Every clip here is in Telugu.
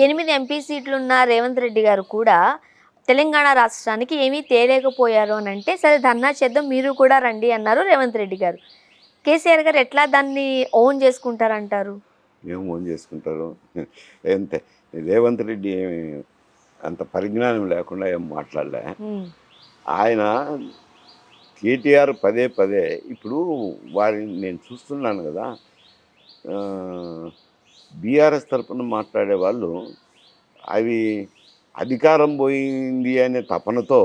8 ఎంపీ సీట్లున్న రేవంత్ రెడ్డి గారు కూడా తెలంగాణ రాష్ట్రానికి ఏమీ తేలేకపోయారు అని అంటే, సరే ధర్నా చేద్దాం మీరు కూడా రండి అన్నారు రేవంత్ రెడ్డి గారు. కేసీఆర్ గారు ఎట్లా దాన్ని ఓన్ చేసుకుంటారంటారు? ఏం ఓన్ చేసుకుంటారు. అంతే. రేవంత్ రెడ్డి ఏమి అంత పరిజ్ఞానం లేకుండా ఏం మాట్లాడలే. హ్మ్. ఆయన కేటీఆర్ పదే పదే ఇప్పుడు వారిని నేను చూస్తున్నాను కదా. బీఆర్ఎస్ తరపున మాట్లాడే వాళ్ళు అవి అధికారం పోయింది అనే తపనతో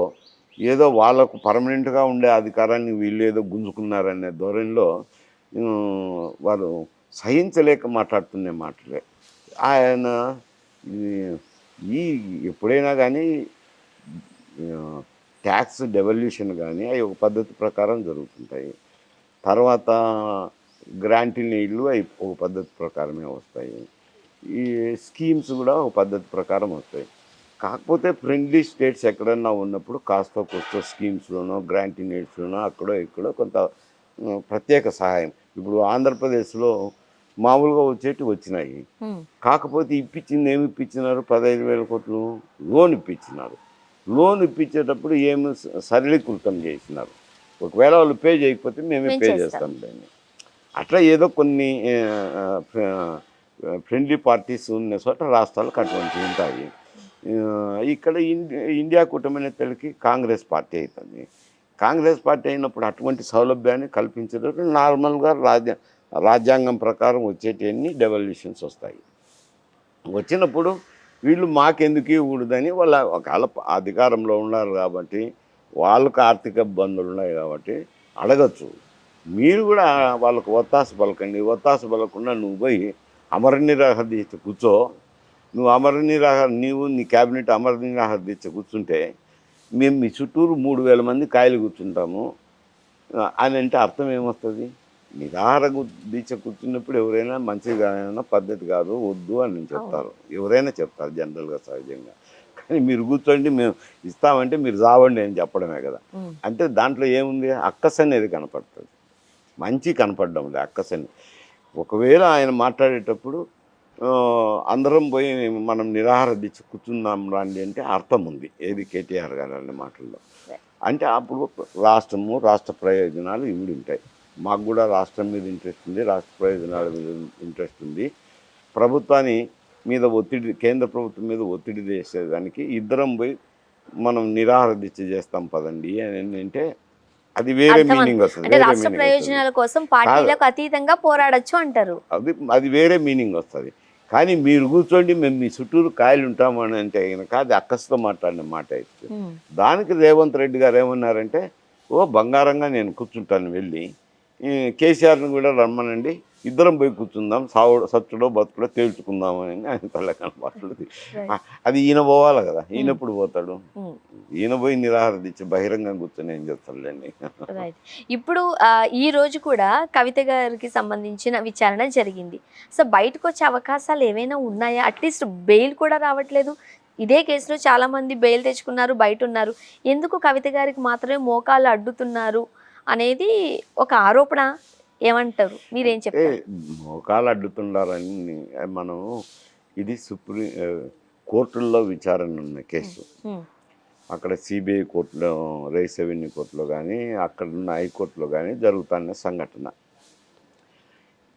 ఏదో వాళ్ళకు పర్మనెంట్గా ఉండే అధికారాన్ని వీళ్ళు ఏదో గుంజుకున్నారనే ధోరణిలో వారు సహించలేక మాట్లాడుతున్న మాటలే. ఆయన ఈ- ఈ ఎప్పుడైనా కానీ ట్యాక్స్ డెవల్యూషన్ కానీ అవి ఒక పద్ధతి ప్రకారం జరుగుతుంటాయి. తర్వాత గ్రాంటీ నీళ్ళు అవి ఒక పద్ధతి ప్రకారమే వస్తాయి. ఈ స్కీమ్స్ కూడా ఒక పద్ధతి ప్రకారం వస్తాయి. కాకపోతే ఫ్రెండ్లీ స్టేట్స్ ఎక్కడన్నా ఉన్నప్పుడు కాస్త కొస్త స్కీమ్స్లోనో గ్రాంటీ నీడ్స్లోనో అక్కడో ఇక్కడో కొంత ప్రత్యేక సహాయం. ఇప్పుడు ఆంధ్రప్రదేశ్లో మామూలుగా వచ్చినాయి. కాకపోతే ఇప్పించింది ఏమి ఇప్పించినారు? 15,000 కోట్లు లోన్ ఇప్పించినారు. లోన్ ఇప్పించేటప్పుడు ఏమి సరళీకృతం చేసినారు. ఒకవేళ వాళ్ళు పే చేయకపోతే మేమే పే చేస్తాం దాన్ని. అట్లా ఏదో కొన్ని ఫ్రెండ్లీ పార్టీస్ ఉన్న చోట రాష్ట్రాలకు అటువంటివి ఉంటాయి. ఇక్కడ ఇండియా కూటమి నేతలకి కాంగ్రెస్ పార్టీ అవుతుంది. కాంగ్రెస్ పార్టీ అయినప్పుడు అటువంటి సౌలభ్యాన్ని కల్పించడం నార్మల్గా రాజ్యాంగం ప్రకారం వచ్చేటివన్నీ డెవల్యూషన్స్ వస్తాయి. వచ్చినప్పుడు వీళ్ళు మాకెందుకు ఇవ్వకూడదని వాళ్ళ ఒకవేళ అధికారంలో ఉన్నారు కాబట్టి వాళ్ళకు ఆర్థిక ఇబ్బందులు ఉన్నాయి కాబట్టి అడగచ్చు. మీరు కూడా వాళ్ళకు ఒత్తాస పలకండి. ఒత్తాస పలకుండా నువ్వు పోయి అమర నిరాహార దీక్ష కూర్చో. నీవు నీ క్యాబినెట్ అమర నిరాహార దీక్ష కూర్చుంటే మేము మీ చుట్టూరు 3,000 మంది కాయలు కూర్చుంటాము అని అంటే అర్థం ఏమొస్తుంది? నిరాహార దీక్ష కూర్చున్నప్పుడు ఎవరైనా మంచిగా పద్ధతి కాదు, వద్దు అని చెప్తారు. ఎవరైనా చెప్తారు జనరల్గా, సహజంగా. కానీ మీరు కూర్చోండి మేము ఇస్తామంటే మీరు చావండి అని చెప్పడమే కదా. అంటే దాంట్లో ఏముంది? అక్కస్ అనేది కనపడుతుంది. మంచి కనపడడం లేదు అక్కసని. ఒకవేళ ఆయన మాట్లాడేటప్పుడు అందరం పోయి మనం నిరాహార దీక్ష కూర్చుందాం రండి అంటే అర్థం ఉంది. ఏది కేటీఆర్ గారు అనే మాటల్లో. అంటే అప్పుడు రాష్ట్రము, రాష్ట్ర ప్రయోజనాలు ఇవి ఉంటాయి. మాకు కూడా రాష్ట్రం మీద ఇంట్రెస్ట్ ఉంది, రాష్ట్ర ప్రయోజనాల మీద ఇంట్రెస్ట్ ఉంది. ప్రభుత్వాన్ని మీద ఒత్తిడి, కేంద్ర ప్రభుత్వం మీద ఒత్తిడి చేసేదానికి ఇద్దరం పోయి మనం నిరాహార దీక్ష చేస్తాం పదండి అని అంటే అది వేరే మీనింగ్ వస్తుంది. అంటే రాష్ట్ర ప్రయోజనాల కోసం పార్టీలకు అతీతంగా పోరాడొచ్చు అంటారు. అది వేరే మీనింగ్ వస్తుంది. కానీ మీరు కూర్చోండి మేము మీ చుట్టూరు కాయలు ఉంటామని అంటే కనుక అది అక్కస్తో మాట్లాడిన మాట అయితే. దానికి రేవంత్ రెడ్డి గారు ఏమన్నారంటే, బంగారంగా నేను కూర్చుంటాను వెళ్ళి, కేసీఆర్ని కూడా రమ్మనండి, ఇద్దరం పోయి కూర్చుందాం, సచ్చుడో బతుకుడో తేల్చుకుందామని ఆయన తల్లకన మాట్లాడుతుంది. అది ఈయన పోవాలి కదా. ఈయనప్పుడు పోతాడు? ఈయన పోయి నిరాహార దీక్ష బహిరంగంగా కూర్చొని ఏం చేస్తాడులేండి. ఇప్పుడు ఈ రోజు కూడా కవిత గారికి సంబంధించిన విచారణ జరిగింది. సో బయటకు వచ్చే అవకాశాలు ఏవైనా ఉన్నాయా? అట్లీస్ట్ బెయిల్ కూడా రావట్లేదు. ఇదే కేసులో చాలా మంది బెయిల్ తెచ్చుకున్నారు, బయట ఉన్నారు. ఎందుకు కవిత గారికి మాత్రమే మోకాళ్ళు అడ్డుతున్నారు అనేది ఒక ఆరోపణ. ఏమంటారు? మీరేం చెప్తారు? మోకాలు అడ్డుతున్నారని మనం ఇది కోర్టుల్లో విచారణ ఉన్న కేసు. అక్కడ సిబిఐ కోర్టులో, రైస్ రెవెన్యూ కోర్టులో కానీ అక్కడ ఉన్న హైకోర్టులో కానీ జరుగుతున్న సంఘటన.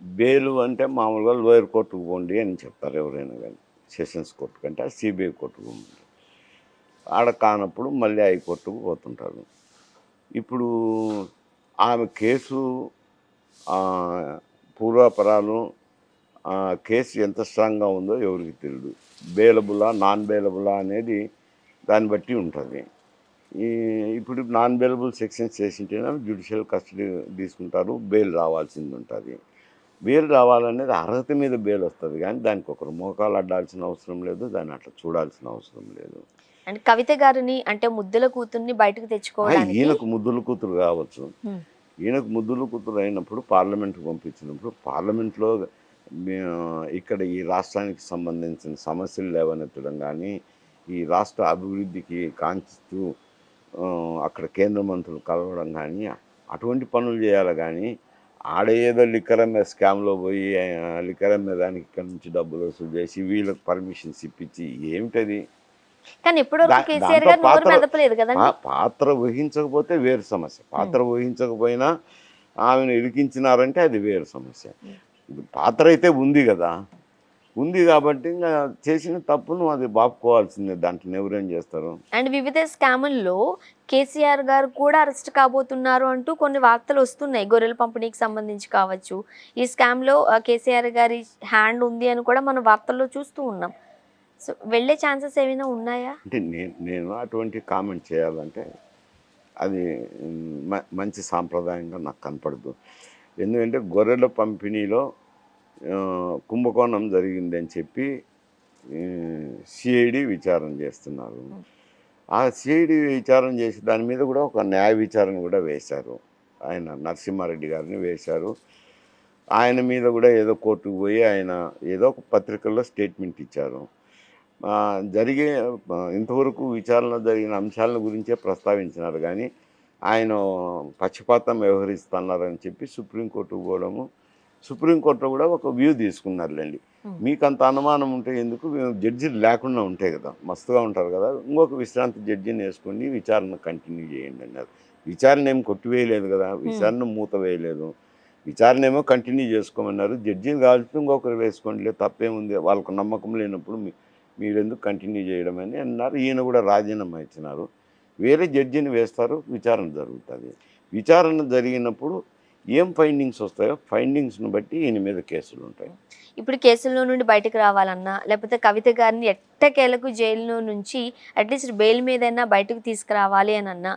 బెయిల్ అంటే మామూలుగా లోయర్ కోర్టుకు పోండి అని చెప్తారు ఎవరైనా కానీ. సెషన్స్ కోర్టు కంటే సిబిఐ కోర్టుకు పోండి. ఆడ కానప్పుడు మళ్ళీ హైకోర్టుకు పోతుంటారు. ఇప్పుడు ఆమె కేసు పూర్వాపరాలు, కేసు ఎంత స్ట్రాంగ్గా ఉందో ఎవరికి తెలియదు. బెయిలబులా నాన్ బెయిలబులా అనేది దాన్ని బట్టి ఉంటుంది. ఇప్పుడు నాన్ బెయిలబుల్ సెక్షన్స్ చేసింటేనే జ్యుడిషియల్ కస్టడీ తీసుకుంటారు, బెయిల్ రావాల్సింది ఉంటుంది. బెయిల్ రావాలనేది అర్హత మీద బెయిల్ వస్తుంది, కానీ దానికి ఒకరు మోకాలు అడ్డాల్సిన అవసరం లేదు, దాన్ని అట్లా చూడాల్సిన అవసరం లేదు. అంటే కవిత గారిని అంటే ముద్దుల కూతుర్ని బయటకు తెచ్చుకోవడానికి ఈయనకు ముద్దుల కూతురు కావచ్చు. ఈయనకు ముద్దుల కూతురు అయినప్పుడు పార్లమెంట్కి పంపించినప్పుడు పార్లమెంట్లో ఇక్కడ ఈ రాష్ట్రానికి సంబంధించిన సమస్యలు లేవనెత్తడం కానీ, ఈ రాష్ట్ర అభివృద్ధికి కాంక్షిస్తూ అక్కడ కేంద్ర మంత్రులు కలవడం కానీ అటువంటి పనులు చేయాలి. కానీ ఆడ ఏదో లిక్కర్ అమ్మే స్కామ్లో పోయి లిక్కర్ అమ్మే దానికి ఇక్కడ నుంచి డబ్బులు వసూలు చేసి వీళ్ళకి పర్మిషన్స్ ఇప్పించి ఏమిటది. కానీ ఇప్పటివరకు కేసీఆర్ దాంట్లో గారు నోరు మెదపలేదు కదండి. పాత్ర వహించకపోతే వేరు సమస్య, పాత్ర వహించకపోయినా ఆమెను ఇరికించినారంటే అది వేరు సమస్య. ఇది పాత్ర అయితే ఉంది కదా, ఉంది కాబట్టి ఇంకా చేసిన తప్పును అది బాపుకోవాల్సిందే, దాంట్లో ఎవరేం చేస్తారు. అండ్ వివిధ స్కాముల్లో కేసీఆర్ గారు కూడా అరెస్ట్ కాబోతున్నారు అంటూ కొన్ని వార్తలు వస్తున్నాయి. గొర్రెల పంపిణీకి సంబంధించి కావచ్చు, ఈ స్కామ్లో కేసీఆర్ గారి హ్యాండ్ ఉంది అని కూడా మనం వార్తల్లో చూస్తూ ఉన్నాం. సో వెళ్ళే ఛాన్సెస్ ఏమైనా ఉన్నాయా? అంటే నేను అటువంటి కామెంట్ చేయాలంటే అది మంచి సాంప్రదాయంగా నాకు కనపడదు. ఎందుకంటే గొర్రెల పంపిణీలో కుంభకోణం జరిగిందని చెప్పి సిఐడి విచారణ చేస్తున్నారు. ఆ సిఐడి విచారణ చేసి దాని మీద కూడా ఒక న్యాయ విచారణ కూడా వేశారు. ఆయన నరసింహారెడ్డి గారిని వేశారు. ఆయన మీద కూడా ఏదో కోర్టుకు పోయి ఆయన ఏదో ఒక పత్రికల్లో స్టేట్మెంట్ ఇచ్చారు. జరిగే ఇంతవరకు విచారణలో జరిగిన అంశాల గురించే ప్రస్తావించినారు, కానీ ఆయన పక్షపాతం వ్యవహరిస్తున్నారని చెప్పి సుప్రీంకోర్టుకు పోవడము, సుప్రీంకోర్టులో కూడా ఒక వ్యూ తీసుకున్నారులేండి. మీకు అంత అనుమానం ఉంటే ఎందుకు, జడ్జీలు లేకుండా ఉంటాయి కదా, మస్తుగా ఉంటారు కదా, ఇంకొక విశ్రాంతి జడ్జిని వేసుకొని విచారణ కంటిన్యూ చేయండి అన్నారు. విచారణ ఏం కొట్టివేయలేదు కదా, విచారణ మూత వేయలేదు, విచారణ ఏమో కంటిన్యూ చేసుకోమన్నారు. జడ్జిని కావాల్సి ఇంకొకరు వేసుకోండి, లేదు తప్పేముంది, వాళ్ళకు నమ్మకం లేనప్పుడు మీరు ఎందుకు కంటిన్యూ చేయడం అని అన్నారు. ఈయన కూడా రాజీనామా ఇచ్చినారు. వేరే జడ్జిని వేస్తారు, విచారణ జరుగుతుంది. విచారణ జరిగినప్పుడు ఏం ఫైండింగ్స్ వస్తాయో ఫైండింగ్స్ను బట్టి ఈయన మీద కేసులు ఉంటాయి. ఇప్పుడు కేసుల్లో నుండి బయటకు రావాలన్నా, లేకపోతే కవిత గారిని ఎట్టకేలకు జైల్లో నుంచి అట్లీస్ట్ బెయిల్ మీదైనా బయటకు తీసుకురావాలి అని అన్నా,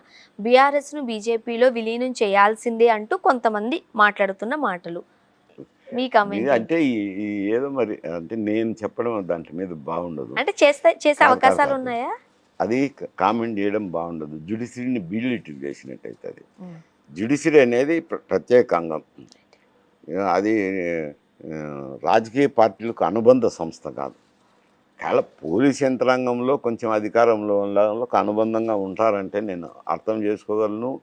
బీఆర్ఎస్ను బీజేపీలో విలీనం చేయాల్సిందే అంటూ కొంతమంది మాట్లాడుతున్న మాటలు. మీ కామెంట్ అంటే ఈ ఏదో మరి అంటే నేను చెప్పడం దాంట్లో మీద బాగుండదు. అంటే చేసే అవకాశాలు ఉన్నాయా? అది కామెంట్ చేయడం బాగుండదు. జ్యుడిషియరీని బిల్లిటివ్ చేసినట్టయితే అది జ్యుడిషియరీ అనేది ప్రత్యేక అంగం. అది రాజకీయ పార్టీలకు అనుబంధ సంస్థ కాదు. కేవలం పోలీస్ యంత్రాంగంలో కొంచెం అధికారంలో వాళ్ళకు అనుబంధంగా ఉంటారంటే నేను అర్థం చేసుకోగలను,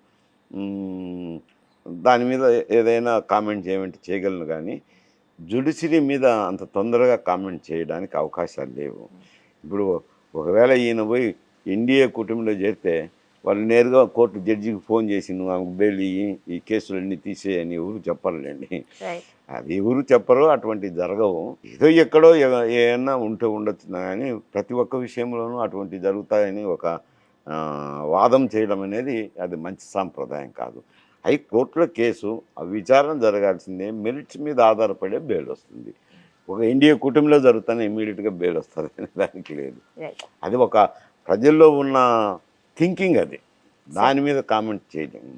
దాని మీద ఏదైనా కామెంట్ చేయమంటే చేయగలను, కానీ జ్యుడిషియరీ మీద అంత తొందరగా కామెంట్ చేయడానికి అవకాశాలు లేవు. ఇప్పుడు ఒకవేళ ఈయన పోయి ఎన్డీఏ కూటమిలో చేరితే వాళ్ళు నేరుగా కోర్టు జడ్జికి ఫోన్ చేసి నువ్వు ఆమెకు బెయిల్ ఈ కేసులన్నీ తీసేయని ఎవరు చెప్పరులేండి. అది ఎవరు చెప్పరు, అటువంటివి జరగవు. ఏదో ఎక్కడో ఏమన్నా ఉంటూ ఉండొచ్చు, కానీ ప్రతి ఒక్క విషయంలోనూ అటువంటివి జరుగుతాయని ఒక వాదం చేయడం అనేది అది మంచి సాంప్రదాయం కాదు. హైకోర్టులో కేసు విచారణ జరగాల్సిందే, మెరిట్స్ మీద ఆధారపడే బెయిల్ వస్తుంది. ఒక ఎన్డీఏ కూటమిలో జరుగుతానే ఇమీడియట్గా బెయిల్ వస్తుంది అనే దానికి లేదు. అది ఒక ప్రజల్లో ఉన్న థింకింగ్, అది దాని మీద కామెంట్ చేయలేము.